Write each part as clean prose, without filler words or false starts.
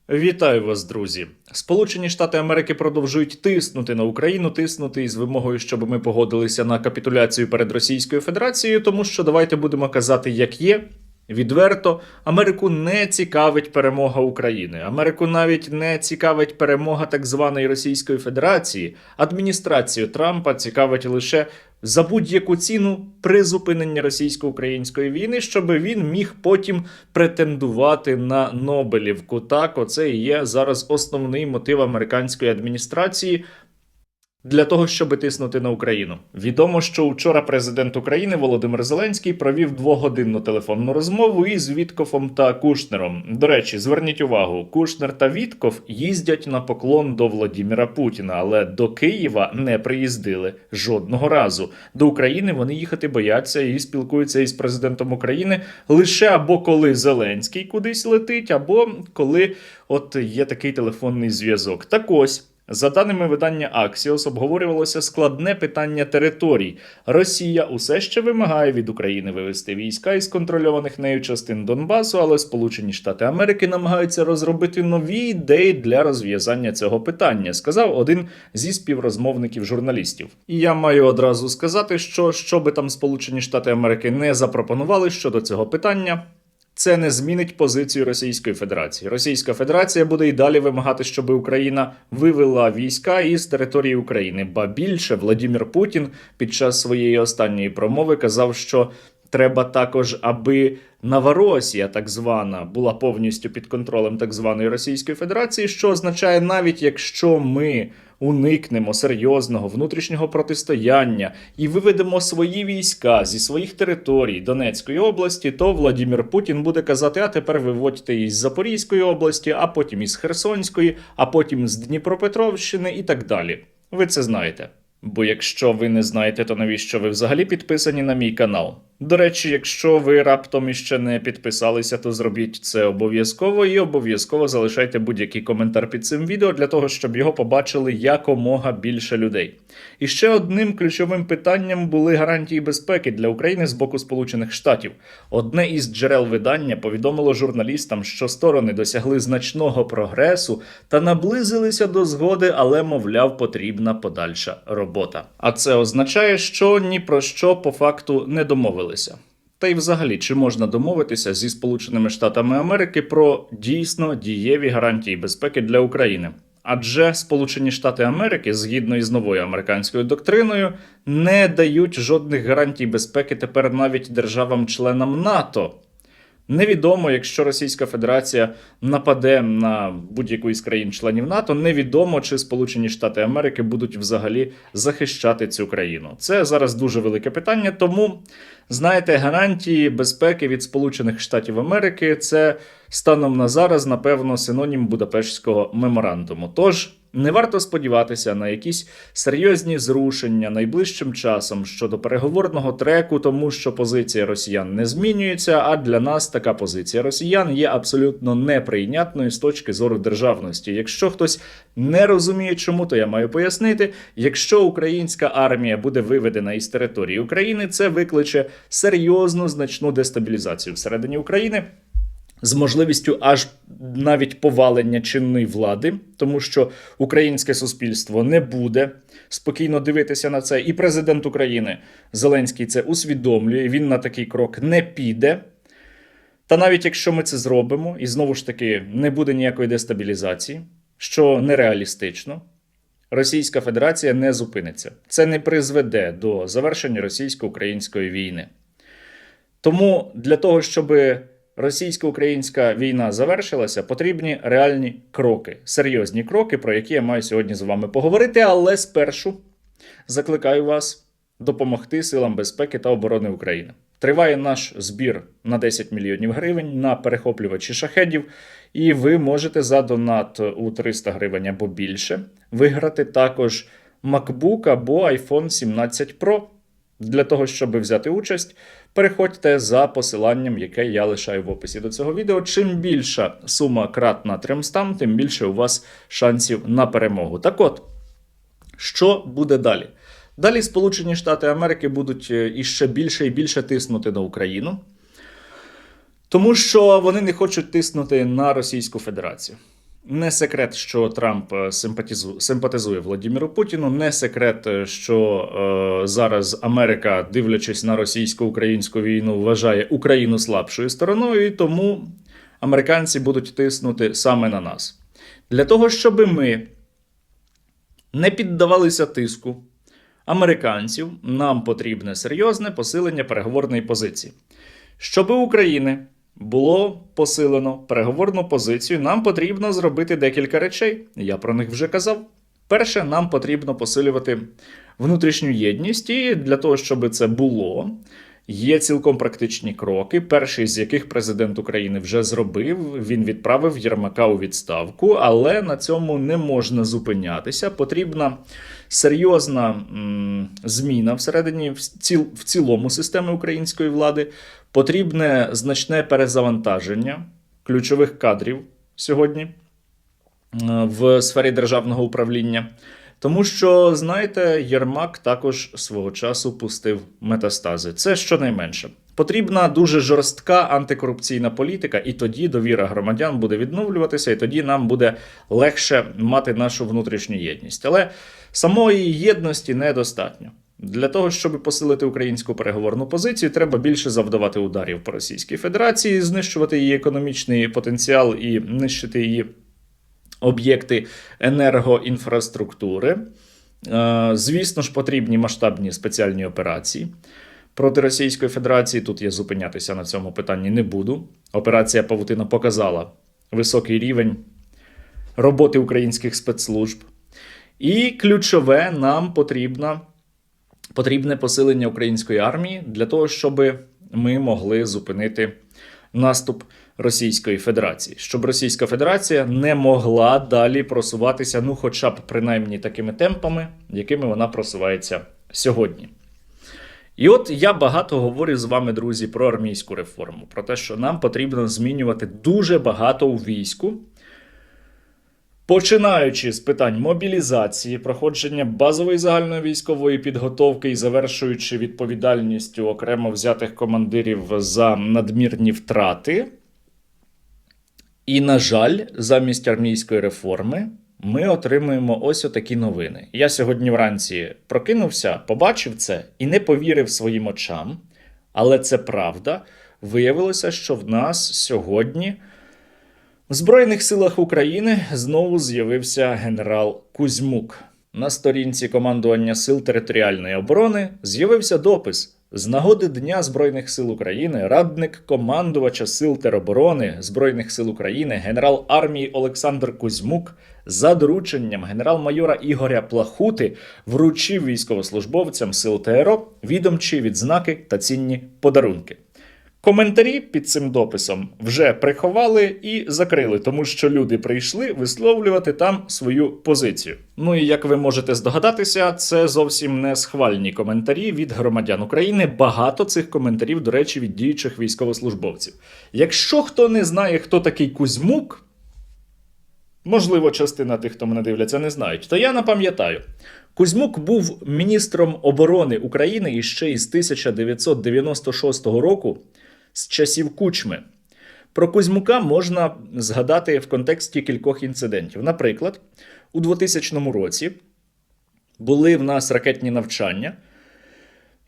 Вітаю вас, друзі! Сполучені Штати Америки продовжують тиснути на Україну, тиснути із вимогою, щоб ми погодилися на капітуляцію перед Російською Федерацією, тому що давайте будемо казати, як є. Відверто, Америку не цікавить перемога України. Америку навіть не цікавить перемога так званої Російської Федерації. Адміністрацію Трампа цікавить лише за будь-яку ціну призупинення російсько-української війни, щоб він міг потім претендувати на Нобелівку. Так, оце і є зараз основний мотив американської адміністрації для того, щоб тиснути на Україну. Відомо, що вчора президент України Володимир Зеленський провів двогодинну телефонну розмову із Віткофом та Кушнером. До речі, зверніть увагу, Кушнер та Віткоф їздять на поклон до Владіміра Путіна, але до Києва не приїздили жодного разу. До України вони їхати бояться і спілкуються із президентом України лише або коли Зеленський кудись летить, або коли от є такий телефонний зв'язок. Так ось, за даними видання Axios, обговорювалося складне питання територій. Росія усе ще вимагає від України вивести війська із контрольованих нею частин Донбасу, але Сполучені Штати Америки намагаються розробити нові ідеї для розв'язання цього питання, сказав один зі співрозмовників журналістів. І я маю одразу сказати, що би там Сполучені Штати Америки не запропонували щодо цього питання, це не змінить позицію Російської Федерації. Російська Федерація буде і далі вимагати, щоб Україна вивела війська із території України. Ба більше, Владімір Путін під час своєї останньої промови казав, що треба також, аби Новоросія, так звана, була повністю під контролем так званої Російської Федерації, що означає, навіть якщо ми уникнемо серйозного внутрішнього протистояння і виведемо свої війська зі своїх територій Донецької області, то Владімір Путін буде казати, а тепер виводьте із Запорізької області, а потім із Херсонської, а потім з Дніпропетровщини і так далі. Ви це знаєте. Бо якщо ви не знаєте, то навіщо ви взагалі підписані на мій канал? До речі, якщо ви раптом іще не підписалися, то зробіть це обов'язково і обов'язково залишайте будь-який коментар під цим відео для того, щоб його побачили якомога більше людей. І ще одним ключовим питанням були гарантії безпеки для України з боку Сполучених Штатів. Одне із джерел видання повідомило журналістам, що сторони досягли значного прогресу та наблизилися до згоди, але, мовляв, потрібна подальша робота. А це означає, що ні про що по факту не домовилися. Та й взагалі, чи можна домовитися зі Сполученими Штатами Америки про дійсно дієві гарантії безпеки для України? Адже Сполучені Штати Америки, згідно із новою американською доктриною, не дають жодних гарантій безпеки тепер навіть державам-членам НАТО. Невідомо, якщо Російська Федерація нападе на будь-яку із країн-членів НАТО, невідомо, чи Сполучені Штати Америки будуть взагалі захищати цю країну. Це зараз дуже велике питання, тому, знаєте, гарантії безпеки від Сполучених Штатів Америки – це станом на зараз, напевно, синонім Будапештського меморандуму. Тож, не варто сподіватися на якісь серйозні зрушення найближчим часом щодо переговорного треку, тому що позиція росіян не змінюється, а для нас така позиція росіян є абсолютно неприйнятною з точки зору державності. Якщо хтось не розуміє чому, то я маю пояснити. Якщо українська армія буде виведена із території України, це викличе серйозну значну дестабілізацію всередині України, з можливістю аж навіть повалення чинної влади, тому що українське суспільство не буде спокійно дивитися на це. І президент України Зеленський це усвідомлює, він на такий крок не піде. Та навіть якщо ми це зробимо, і знову ж таки не буде ніякої дестабілізації, що нереалістично, Російська Федерація не зупиниться. Це не призведе до завершення російсько-української війни. Тому для того, щоб російсько-українська війна завершилася, потрібні реальні кроки, серйозні кроки, про які я маю сьогодні з вами поговорити, але спершу закликаю вас допомогти силам безпеки та оборони України. Триває наш збір на 10 мільйонів гривень на перехоплювачі шахедів, і ви можете за донат у 300 гривень або більше виграти також MacBook або iPhone 17 Pro. Для того, щоб взяти участь, переходьте за посиланням, яке я лишаю в описі до цього відео. Чим більша сума кратна 300, тим більше у вас шансів на перемогу. Так от, що буде далі? Далі Сполучені Штати Америки будуть іще більше і більше тиснути на Україну, тому що вони не хочуть тиснути на Російську Федерацію. Не секрет, що Трамп симпатизує Владимиру Путіну. Не секрет, що зараз Америка, дивлячись на російсько-українську війну, вважає Україну слабшою стороною, і тому американці будуть тиснути саме на нас. Для того, щоб ми не піддавалися тиску американців, нам потрібне серйозне посилення переговорної позиції. Щоб у України було посилено переговорну позицію, нам потрібно зробити декілька речей. Я про них вже казав. Перше, нам потрібно посилювати внутрішню єдність, і для того, щоб це було, є цілком практичні кроки, перший з яких президент України вже зробив. Він відправив Єрмака у відставку, але на цьому не можна зупинятися. Потрібна серйозна зміна всередині, в цілому системи української влади. Потрібне значне перезавантаження ключових кадрів сьогодні в сфері державного управління. Тому що, знаєте, Єрмак також свого часу пустив метастази. Це щонайменше. Потрібна дуже жорстка антикорупційна політика, і тоді довіра громадян буде відновлюватися, і тоді нам буде легше мати нашу внутрішню єдність. Але самої єдності недостатньо. Для того, щоб посилити українську переговорну позицію, треба більше завдавати ударів по Російській Федерації, знищувати її економічний потенціал і нищити її об'єкти енергоінфраструктури. Звісно ж, потрібні масштабні спеціальні операції проти Російської Федерації. Тут я зупинятися на цьому питанні не буду. Операція «Павутина» показала високий рівень роботи українських спецслужб. І ключове, нам потрібне посилення української армії для того, щоб ми могли зупинити наступ Російської Федерації. Щоб Російська Федерація не могла далі просуватися, ну хоча б принаймні такими темпами, якими вона просувається сьогодні. І от я багато говорю з вами, друзі, про армійську реформу, про те, що нам потрібно змінювати дуже багато у війську, починаючи з питань мобілізації, проходження базової загальної військової підготовки і завершуючи відповідальністю окремо взятих командирів за надмірні втрати. І, на жаль, замість армійської реформи ми отримуємо ось отакі новини. Я сьогодні вранці прокинувся, побачив це і не повірив своїм очам, але це правда. Виявилося, що в нас сьогодні в Збройних силах України знову з'явився генерал Кузьмук. На сторінці командування Сил територіальної оборони з'явився допис. З нагоди Дня Збройних сил України радник командувача Сил тероборони Збройних сил України генерал армії Олександр Кузьмук за дорученням генерал-майора Ігоря Плахути вручив військовослужбовцям Сил ТРО відомчі відзнаки та цінні подарунки. Коментарі під цим дописом вже приховали і закрили, тому що люди прийшли висловлювати там свою позицію. Ну і як ви можете здогадатися, це зовсім не схвальні коментарі від громадян України. Багато цих коментарів, до речі, від діючих військовослужбовців. Якщо хто не знає, хто такий Кузьмук, можливо, частина тих, хто мене дивляться, не знають, то я напам'ятаю. Кузьмук був міністром оборони України іще із 1996 року, з часів Кучми. Про Кузьмука можна згадати в контексті кількох інцидентів. Наприклад, у 2000 році були в нас ракетні навчання,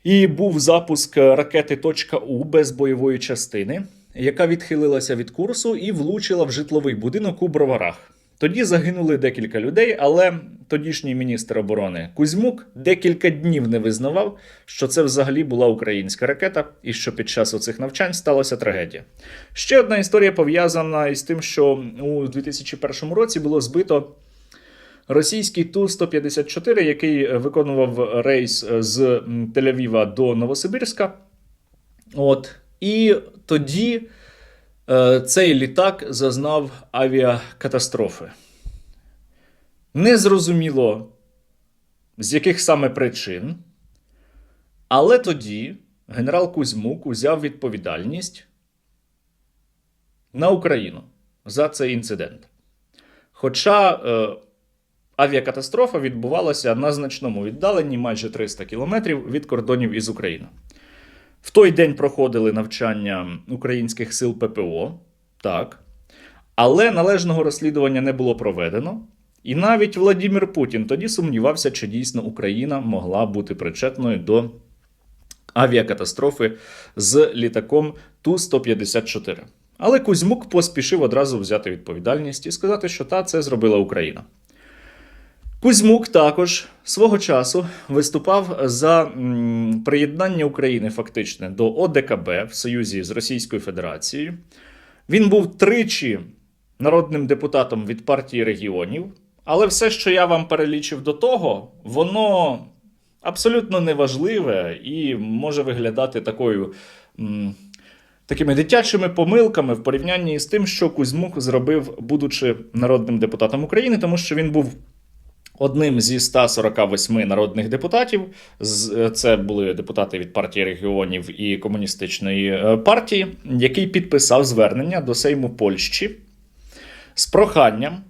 і був запуск ракети «У» без бойової частини, яка відхилилася від курсу і влучила в житловий будинок у Броварах. Тоді загинули декілька людей, але тодішній міністр оборони Кузьмук декілька днів не визнавав, що це взагалі була українська ракета і що під час оцих навчань сталася трагедія. Ще одна історія пов'язана із тим, що у 2001 році було збито російський Ту-154, який виконував рейс з Тель-Авіва до Новосибірська. І тоді цей літак зазнав авіакатастрофи. Незрозуміло, з яких саме причин, але тоді генерал Кузьмук узяв відповідальність на Україну за цей інцидент. Хоча авіакатастрофа відбувалася на значному віддаленні, майже 300 кілометрів від кордонів із Україною. В той день проходили навчання українських сил ППО, так. Але належного розслідування не було проведено. І навіть Владимир Путін тоді сумнівався, чи дійсно Україна могла бути причетною до авіакатастрофи з літаком Ту-154. Але Кузьмук поспішив одразу взяти відповідальність і сказати, що це зробила Україна. Кузьмук також свого часу виступав за приєднання України фактично до ОДКБ в союзі з Російською Федерацією. Він був тричі народним депутатом від партії регіонів, але все, що я вам перелічив до того, воно абсолютно неважливе і може виглядати такими дитячими помилками в порівнянні з тим, що Кузьмук зробив, будучи народним депутатом України, тому що він був одним зі 148 народних депутатів. Це були депутати від партії регіонів і комуністичної партії, який підписав звернення до Сейму Польщі з проханням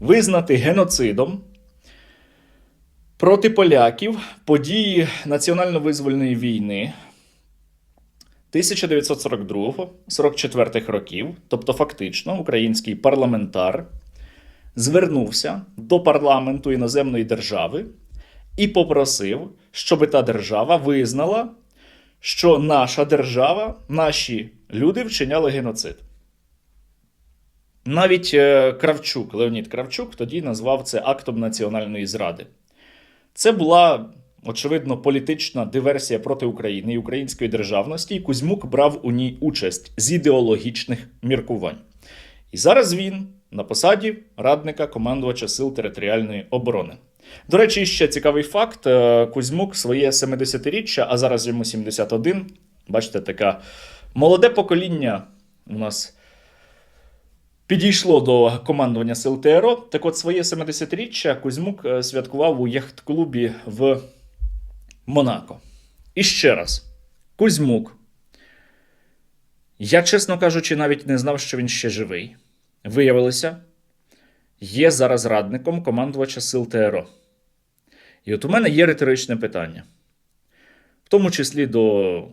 визнати геноцидом проти поляків події національно-визвольної війни 1942-44 років, тобто фактично український парламентар звернувся до парламенту іноземної держави і попросив, щоб та держава визнала, що наша держава, наші люди вчиняли геноцид. Навіть Кравчук, Леонід Кравчук тоді назвав це актом національної зради. Це була, очевидно, політична диверсія проти України і української державності, і Кузьмук брав у ній участь з ідеологічних міркувань. І зараз він на посаді радника командувача Сил територіальної оборони. До речі, ще цікавий факт. Кузьмук своє 70-річчя, а зараз йому 71. Бачите, таке молоде покоління у нас підійшло до командування Сил ТРО. Так от, своє 70-річчя Кузьмук святкував у яхт-клубі в Монако. І ще раз, Кузьмук, я, чесно кажучи, навіть не знав, що він ще живий. Виявилося, є зараз радником командувача Сил ТРО. І от у мене є риторичне питання. В тому числі до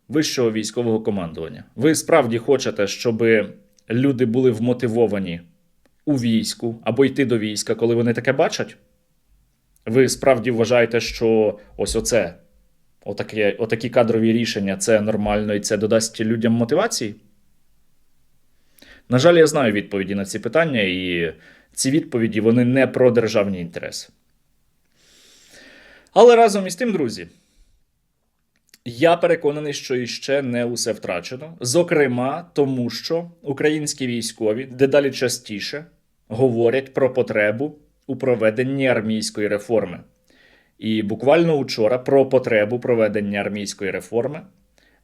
вищого військового командування. Ви справді хочете, щоб люди були вмотивовані у війську або йти до війська, коли вони таке бачать? Ви справді вважаєте, що отакі кадрові рішення – це нормально і це додасть людям мотивації? На жаль, я знаю відповіді на ці питання, і ці відповіді, вони не про державні інтереси. Але разом із тим, друзі, я переконаний, що іще не усе втрачено. Зокрема, тому що українські військові дедалі частіше говорять про потребу у проведенні армійської реформи. І буквально учора про потребу проведення армійської реформи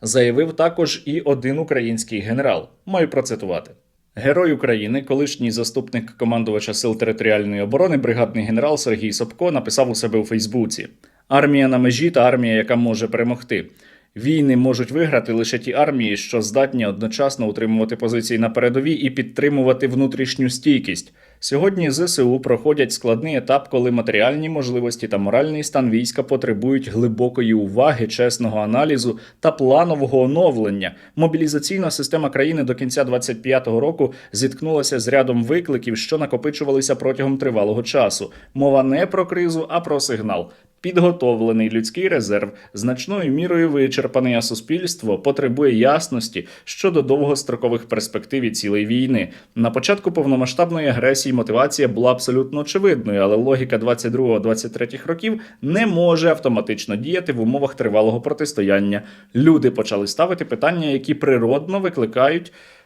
заявив також і один український генерал. Маю процитувати. Герой України, колишній заступник командувача Сил територіальної оборони, бригадний генерал Сергій Собко написав у себе у Фейсбуці: «Армія на межі та армія, яка може перемогти. Війни можуть виграти лише ті армії, що здатні одночасно утримувати позиції на передовій і підтримувати внутрішню стійкість. Сьогодні ЗСУ проходять складний етап, коли матеріальні можливості та моральний стан війська потребують глибокої уваги, чесного аналізу та планового оновлення. Мобілізаційна система країни до кінця 2025 року зіткнулася з рядом викликів, що накопичувалися протягом тривалого часу. Мова не про кризу, а про сигнал. Підготовлений людський резерв значною мірою вичерпаний, а суспільство потребує ясності щодо довгострокових перспектив і цілей війни. На початку повномасштабної агресії мотивація була абсолютно очевидною, але логіка 22-23 років не може автоматично діяти в умовах тривалого протистояння. Люди почали ставити питання, які природно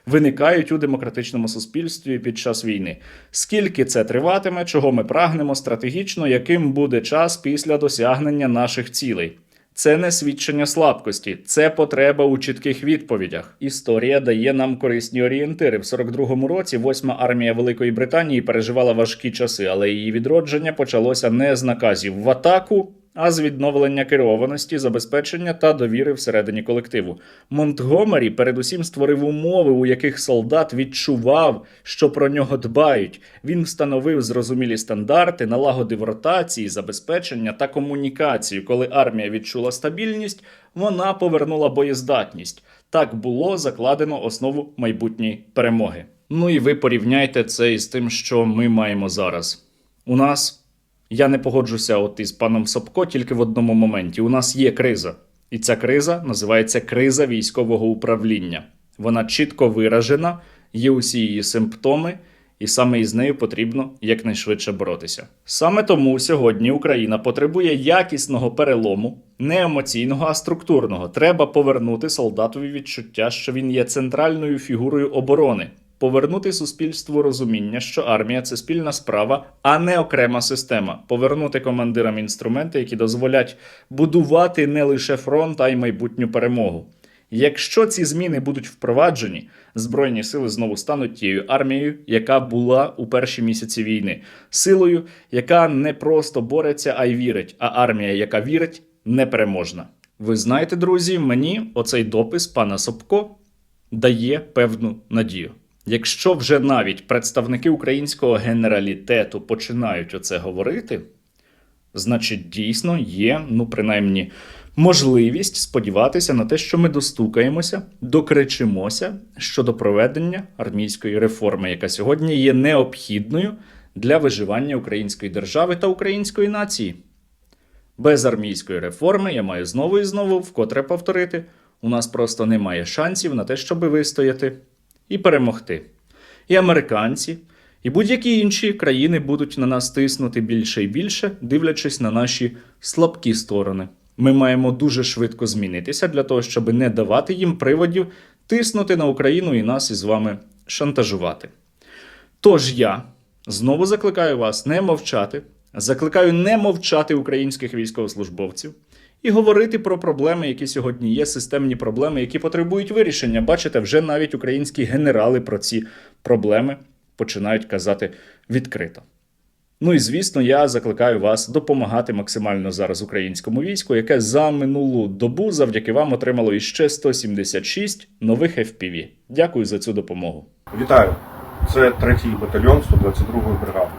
виникають у демократичному суспільстві під час війни. Скільки це триватиме, чого ми прагнемо стратегічно, яким буде час після досягнення наших цілей? Це не свідчення слабкості, це потреба у чітких відповідях. Історія дає нам корисні орієнтири. В 42-му році 8-ма армія Великої Британії переживала важкі часи, але її відродження почалося не з наказів в атаку, а з відновлення керованості, забезпечення та довіри всередині колективу. Монтгомері передусім створив умови, у яких солдат відчував, що про нього дбають. Він встановив зрозумілі стандарти, налагодив ротації, забезпечення та комунікацію. Коли армія відчула стабільність, вона повернула боєздатність. Так було закладено основу майбутньої перемоги. Ну і ви порівняйте це із тим, що ми маємо зараз. У нас, я не погоджуся от із паном Собко тільки в одному моменті. У нас є криза. І ця криза називається криза військового управління. Вона чітко виражена, є усі її симптоми, і саме із нею потрібно якнайшвидше боротися. Саме тому сьогодні Україна потребує якісного перелому, не емоційного, а структурного. Треба повернути солдатові відчуття, що він є центральною фігурою оборони. Повернути суспільству розуміння, що армія – це спільна справа, а не окрема система. Повернути командирам інструменти, які дозволять будувати не лише фронт, а й майбутню перемогу. Якщо ці зміни будуть впроваджені, Збройні сили знову стануть тією армією, яка була у перші місяці війни. Силою, яка не просто бореться, а й вірить. А армія, яка вірить, непереможна. Ви знаєте, друзі, мені оцей допис пана Собко дає певну надію. Якщо вже навіть представники українського генералітету починають оце говорити, значить дійсно є, принаймні, можливість сподіватися на те, що ми достукаємося, докричимося щодо проведення армійської реформи, яка сьогодні є необхідною для виживання української держави та української нації. Без армійської реформи, я маю знову і знову вкотре повторити, у нас просто немає шансів на те, щоб вистояти і перемогти. І американці, і будь-які інші країни будуть на нас тиснути більше і більше, дивлячись на наші слабкі сторони. Ми маємо дуже швидко змінитися для того, щоб не давати їм приводів тиснути на Україну і нас із вами шантажувати. Тож я знову закликаю вас не мовчати, закликаю не мовчати українських військовослужбовців і говорити про проблеми, які сьогодні є, системні проблеми, які потребують вирішення. Бачите, вже навіть українські генерали про ці проблеми починають казати відкрито. Ну і, звісно, я закликаю вас допомагати максимально зараз українському війську, яке за минулу добу завдяки вам отримало іще 176 нових FPV. Дякую за цю допомогу. Вітаю! Це 3-й батальйон 122-ї бригади.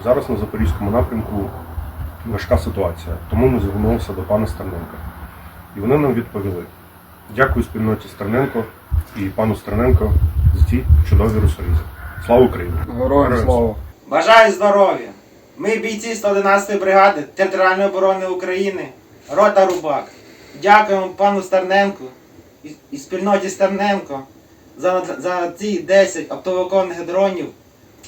Зараз на Запорізькому напрямку важка ситуація, тому ми звернулися до пана Стерненка. І вони нам відповіли: дякую спільноті Стерненко і пану Стерненко за ці чудові русорізи. Слава Україні! Героям слава! Бажаю здоров'я! Ми, бійці 111-ї бригади Територіальної оборони України, рота Рубак. Дякуємо пану Стерненку і спільноті Стерненко за ці 10 оптоволоконних дронів,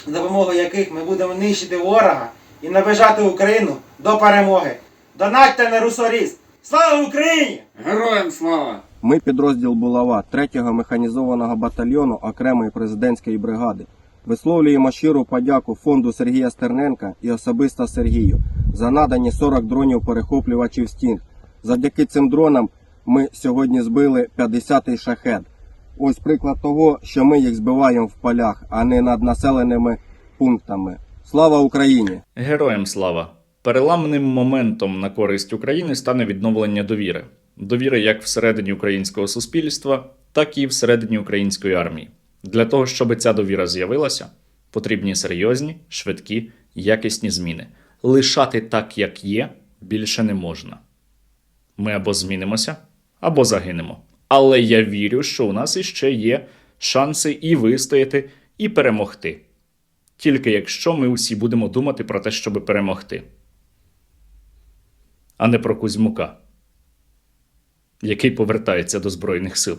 за допомогою яких ми будемо нищити ворога і наближати Україну до перемоги. Донатьте на русоріз! Слава Україні! Героям слава! Ми підрозділ Булава 3-го механізованого батальйону окремої президентської бригади. Висловлюємо щиру подяку фонду Сергія Стерненка і особисто Сергію за надані 40 дронів-перехоплювачів «Стінг». Завдяки цим дронам ми сьогодні збили 50-й шахед. Ось приклад того, що ми їх збиваємо в полях, а не над населеними пунктами. Слава Україні! Героям слава! Переламним моментом на користь України стане відновлення довіри. Довіри як всередині українського суспільства, так і всередині української армії. Для того, щоб ця довіра з'явилася, потрібні серйозні, швидкі, якісні зміни. Лишати так, як є, більше не можна. Ми або змінимося, або загинемо. Але я вірю, що у нас іще є шанси і вистояти, і перемогти. Тільки якщо ми усі будемо думати про те, щоб перемогти. А не про Кузьмука, який повертається до Збройних сил.